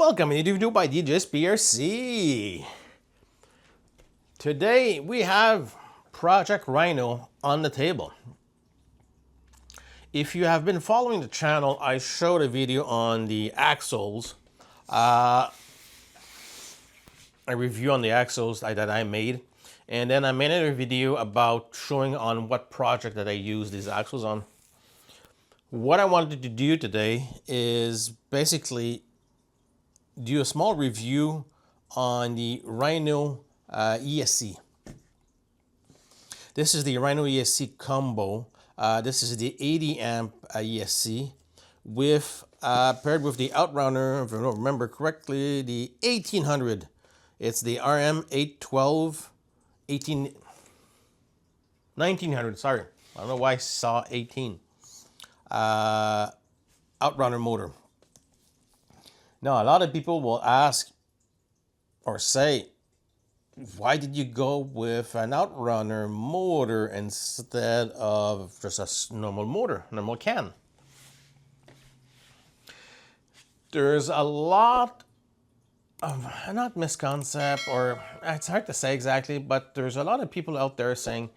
Welcome to YouTube by Djsprc. Today we have Project Rhino on the table. If you have been following the channel, I showed a video on the axles. A review on the axles that I made. And then I made another video about showing on what project that I use these axles on. What I wanted to do today is basically do a small review on the Rhino ESC. This is the Rhino ESC combo. This is the 80 amp ESC with paired with the Outrunner, if I don't remember correctly, the 1800. It's the RM812 1900, sorry. I don't know why I saw 18. Outrunner motor. Now, a lot of people will ask or say, why did you go with an Outrunner motor instead of just a normal motor, normal can? There's a lot of, not misconcept, or it's hard to say exactly, but there's a lot of people out there saying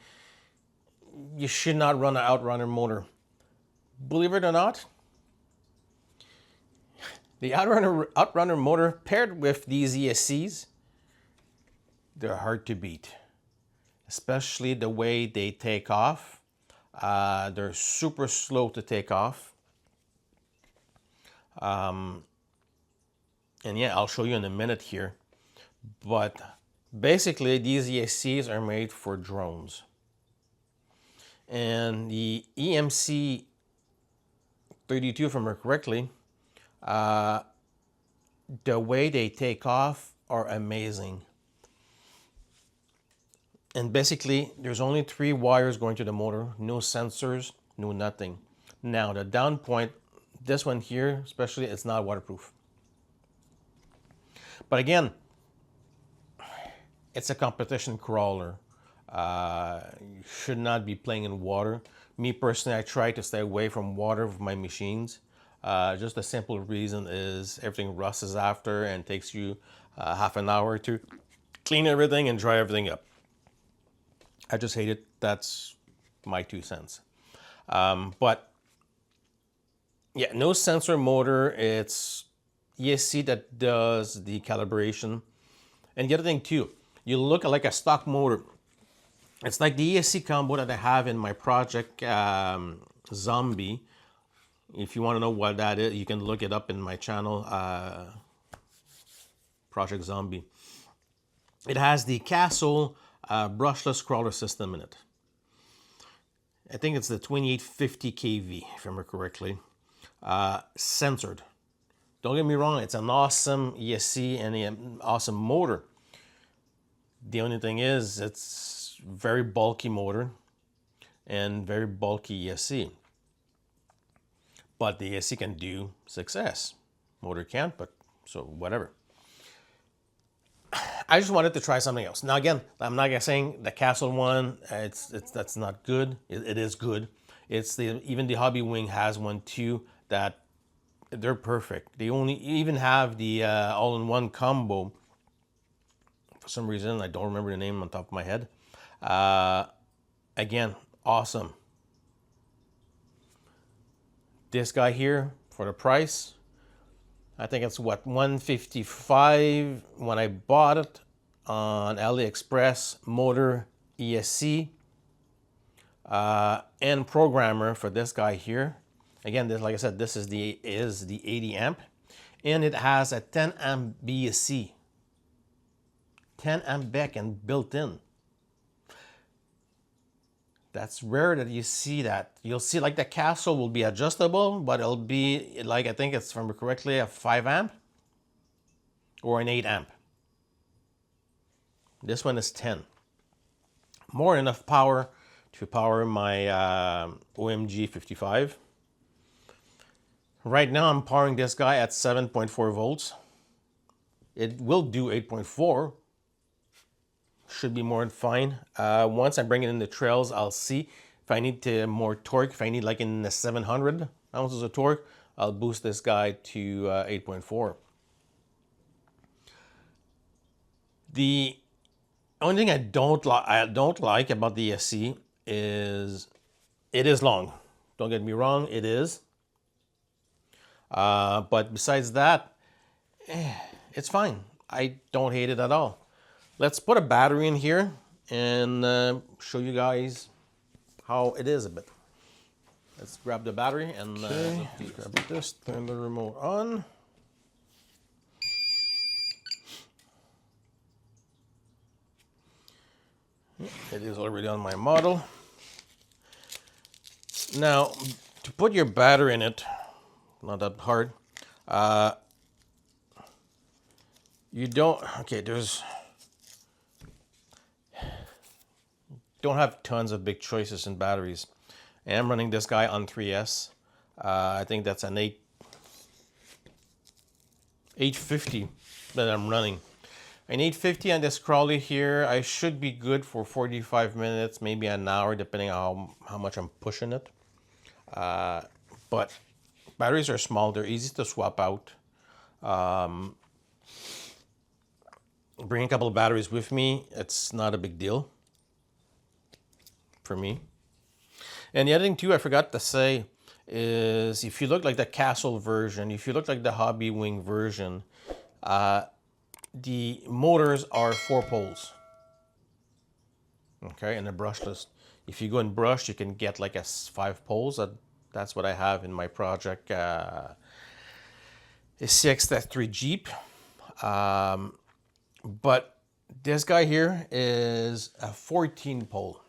you should not run an Outrunner motor. Believe it or not, the Outrunner motor paired with these ESCs, they're hard to beat, especially the way they take off. They're super slow to take off. And yeah, I'll show you in a minute here. But basically, these ESCs are made for drones. And the EMC 32, if I remember correctly, the way they take off are amazing. And basically, there's only 3 wires going to the motor, no sensors, no nothing. Now, the down point, this one here, especially, it's not waterproof. But again, it's a competition crawler. You should not be playing in water. Me personally, I try to stay away from water with my machines. Just the simple reason is everything rusts after and takes you half an hour to clean everything and dry everything up. I just hate it. That's my 2 cents. But yeah, no sensor motor. It's ESC that does the calibration. And the other thing too, you look like a stock motor. It's like the ESC combo that I have in my project Zombie. If you want to know what that is, you can look it up in my channel, Project Zombie. It has the Castle brushless crawler system in it. I think it's the 2850 kV, if I remember correctly. Censored. Don't get me wrong, it's an awesome ESC and an awesome motor. The only thing is, it's very bulky motor and very bulky ESC. But the ESC can do success. Motor can't, but so whatever. I just wanted to try something else. Now again, I'm not saying the Castle one, that's not good. It is good. It's even the Hobby Wing has one too that they're perfect. They even have the all-in-one combo. For some reason, I don't remember the name on top of my head. Again, awesome. This guy here, for the price, I think it's what, $155 when I bought it on AliExpress. Motor, ESC, and programmer for this guy here. Again, this, like I said, this is the 80 amp, and it has a 10 amp BSC, 10 amp beacon built in. That's rare that you see that. You'll see like the Castle will be adjustable, but it'll be like, I think it's, if I remember correctly, a 5 amp or an 8 amp. This one is 10. More than enough power to power my OMG 55. Right now I'm powering this guy at 7.4 volts. It will do 8.4. Should be more than fine. Once I bring it in the trails, I'll see if I need more torque. If I need like in the 700 ounces of torque, I'll boost this guy to 8.4. The only thing I don't like about the ESC is it is long. Don't get me wrong, it is. But besides that, it's fine. I don't hate it at all. Let's put a battery in here and show you guys how it is a bit. Let's grab the battery and grab this, turn the remote on. It is already on my model. Now, to put your battery in it, not that hard. You don't, don't have tons of big choices in batteries. I am running this guy on 3S. I think that's an 850 that I'm running. An 850 on this Crawley here, I should be good for 45 minutes, maybe an hour, depending on how much I'm pushing it. But batteries are small, they're easy to swap out. Bring a couple of batteries with me, it's not a big deal for me. And the other thing too I forgot to say is if you look like the Castle version, if you look like the Hobby Wing version, the motors are 4 poles. Okay, and they're brushless. If you go in brush, you can get like 5 poles. That's what I have in my project ESC 3 Jeep. But this guy here is a 14 pole.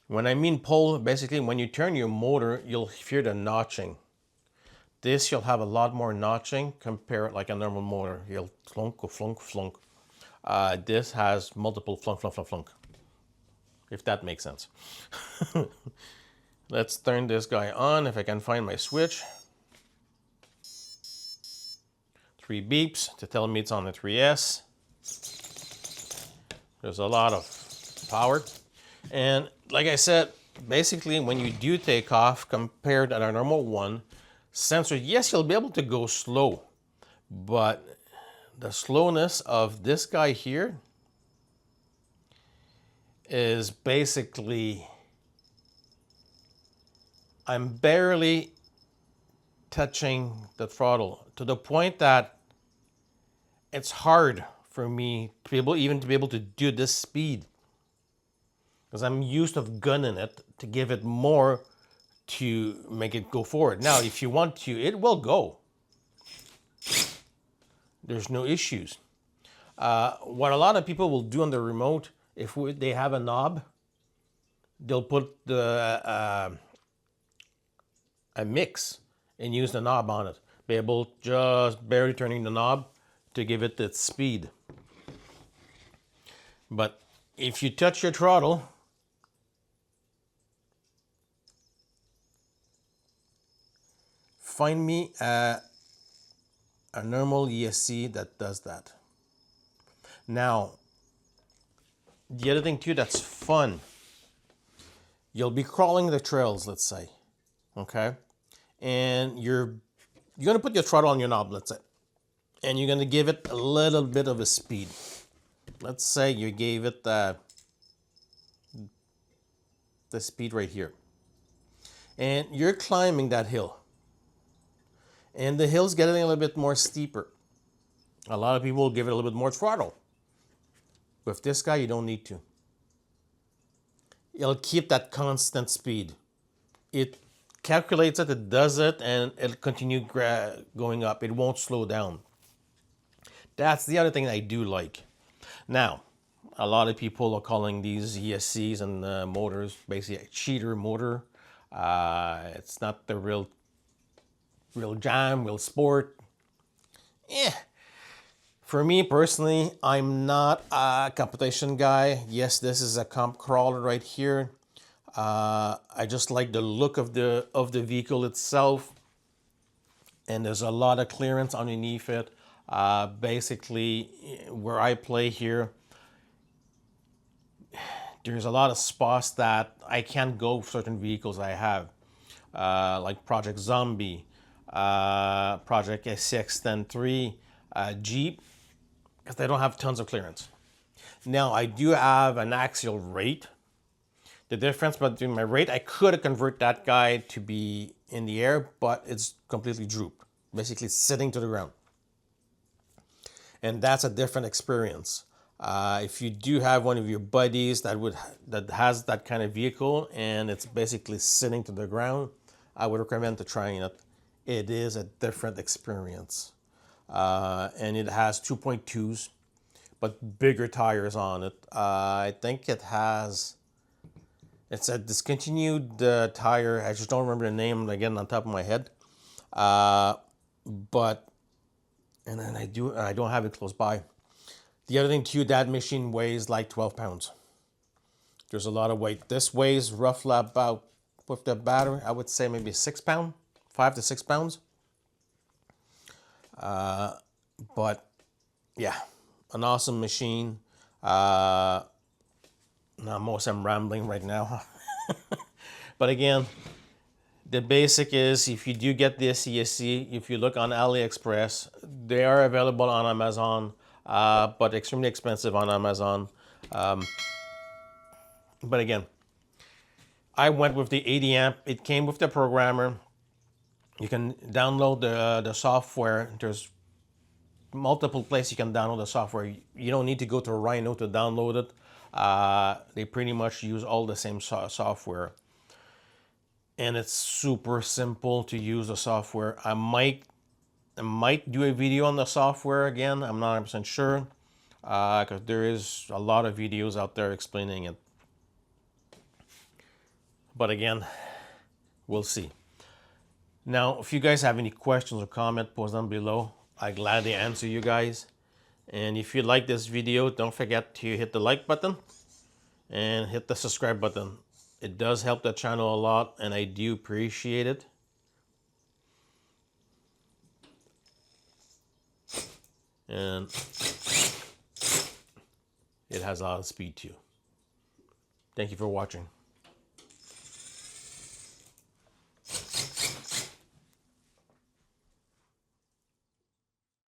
When I mean pole, basically when you turn your motor, you'll hear the notching. This, you'll have a lot more notching compared like a normal motor. You'll flunk, flunk, flunk. This has multiple flunk, flunk, flunk, flunk. If that makes sense. Let's turn this guy on if I can find my switch. 3 beeps to tell me it's on the 3S. There's a lot of power. And like I said, basically when you do take off compared to our normal one, sensor, yes, you'll be able to go slow, but the slowness of this guy here is basically, I'm barely touching the throttle to the point that it's hard for me to be able to do this speed, because I'm used to gunning it to give it more to make it go forward. Now, if you want to, it will go. There's no issues. What a lot of people will do on the remote, if they have a knob, they'll put a mix and use the knob on it. Be able just barely turning the knob to give it its speed. But if you touch your throttle, find me a normal ESC that does that. Now, the other thing too that's fun, you'll be crawling the trails, let's say, okay? And you're gonna put your throttle on your knob, let's say, and you're gonna give it a little bit of a speed. Let's say you gave it the speed right here. And you're climbing that hill. And the hill's getting a little bit more steeper. A lot of people will give it a little bit more throttle. With this guy, you don't need to. It'll keep that constant speed. It calculates it, it does it, and it'll continue going up. It won't slow down. That's the other thing I do like. Now, a lot of people are calling these ESCs and motors basically a cheater motor. It's not the real jam, real sport. For me personally, I'm not a competition guy. Yes, this is a comp crawler right here. I just like the look of the vehicle itself, and there's a lot of clearance underneath it. Basically, where I play here, there's a lot of spots that I can't go with certain vehicles I have, like Project Zombie, Project ESC 3, Jeep, because they don't have tons of clearance. Now I do have an axial rate. The difference between my rate, I could convert that guy to be in the air, but it's completely drooped, basically sitting to the ground. And that's a different experience. If you do have one of your buddies that has that kind of vehicle and it's basically sitting to the ground, I would recommend trying it. It is a different experience. And it has 2.2s, but bigger tires on it. I think it's a discontinued tire. I just don't remember the name again on top of my head. And then I don't have it close by. The other thing too, that machine weighs like 12 pounds. There's a lot of weight. This weighs roughly about, with the battery, I would say maybe 6 pounds, 5 to 6 pounds. But yeah, an awesome machine. Now I'm rambling right now. But again, the basic is, if you do get this ESC, if you look on AliExpress, they are available on Amazon, but extremely expensive on Amazon. But again, I went with the 80 amp. It came with the programmer. You can download the software. There's multiple places you can download the software. You don't need to go to Rhino to download it. They pretty much use all the same software. And it's super simple to use the software. I might do a video on the software again. I'm not 100% sure, because there is a lot of videos out there explaining it. But again, we'll see. Now, if you guys have any questions or comments, post them below. I gladly answer you guys. And if you like this video, don't forget to hit the like button and hit the subscribe button. It does help the channel a lot, and I do appreciate it. And it has a lot of speed too. Thank you for watching.